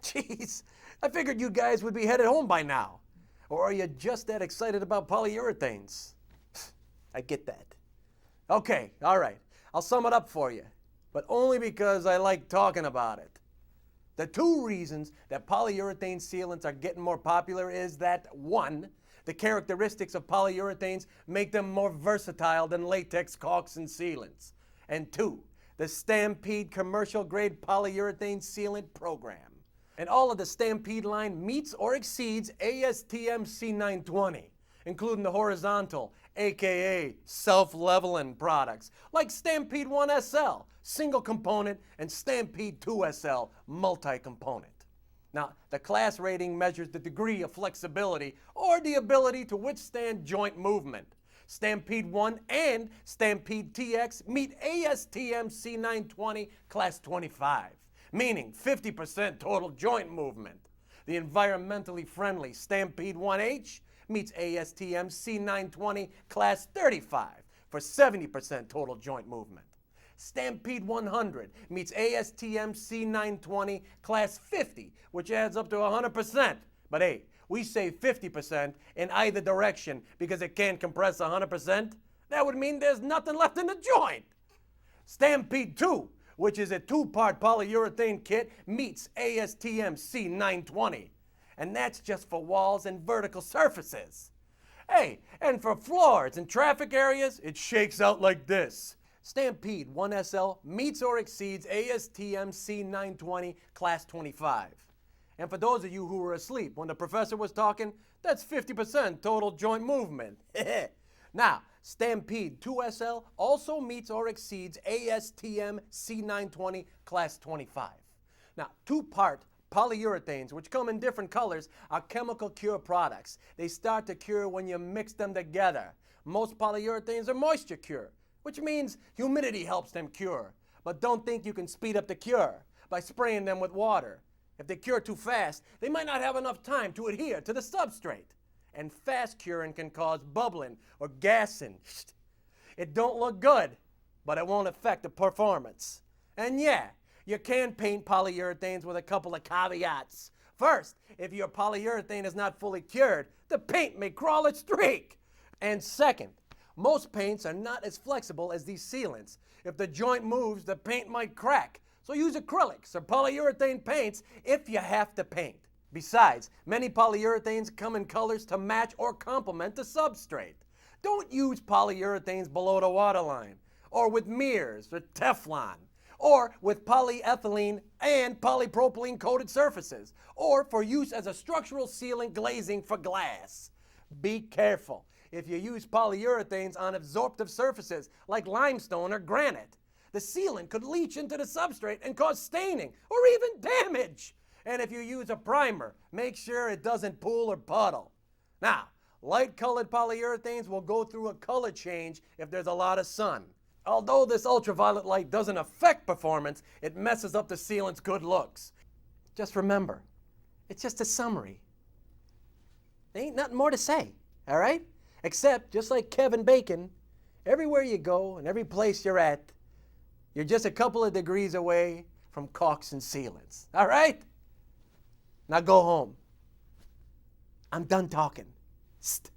Jeez, I figured you guys would be headed home by now. Or are you just that excited about polyurethanes? I get that. Okay, all right. I'll sum it up for you, but only because I like talking about it. The two reasons that polyurethane sealants are getting more popular is that, one, the characteristics of polyurethanes make them more versatile than latex caulks and sealants. And two, the Stampede commercial grade polyurethane sealant program. And all of the Stampede line meets or exceeds ASTM C920, including the horizontal, aka self-leveling products like Stampede 1SL, single component, and Stampede 2SL, multi-component. Now, the class rating measures the degree of flexibility or the ability to withstand joint movement. Stampede 1 and Stampede TX meet ASTM C920 Class 25, meaning 50% total joint movement. The environmentally friendly Stampede 1H meets ASTM C920 Class 35 for 70% total joint movement. Stampede 100 meets ASTM C920 Class 50, which adds up to 100%. But hey, we say 50% in either direction because it can't compress 100%. That would mean there's nothing left in the joint. Stampede 2, which is a two-part polyurethane kit, meets ASTM C920. And that's just for walls and vertical surfaces. Hey, and for floors and traffic areas, it shakes out like this. Stampede 1SL meets or exceeds ASTM C920 Class 25. And for those of you who were asleep when the professor was talking, that's 50% total joint movement. Now, Stampede 2SL also meets or exceeds ASTM C920 Class 25. Now, two-part polyurethanes, which come in different colors, are chemical cure products. They start to cure when you mix them together. Most polyurethanes are moisture cure, which means humidity helps them cure. But don't think you can speed up the cure by spraying them with water. If they cure too fast, they might not have enough time to adhere to the substrate. And fast curing can cause bubbling or gassing. It don't look good, but it won't affect the performance. And yeah, you can paint polyurethanes with a couple of caveats. First, if your polyurethane is not fully cured, the paint may crawl a streak. And second, most paints are not as flexible as these sealants. If the joint moves, the paint might crack. So use acrylics or polyurethane paints if you have to paint. Besides, many polyurethanes come in colors to match or complement the substrate. Don't use polyurethanes below the waterline, or with mirrors or Teflon, or with polyethylene and polypropylene coated surfaces, or for use as a structural sealant glazing for glass. Be careful if you use polyurethanes on absorptive surfaces like limestone or granite. The sealant could leach into the substrate and cause staining or even damage. And if you use a primer, make sure it doesn't pool or puddle. Now, light-colored polyurethanes will go through a color change if there's a lot of sun. Although this ultraviolet light doesn't affect performance, it messes up the sealant's good looks. Just remember, it's just a summary. There ain't nothing more to say, all right? Except, just like Kevin Bacon, everywhere you go and every place you're at, you're just a couple of degrees away from caulks and sealants, all right? Now go home. I'm done talking. St.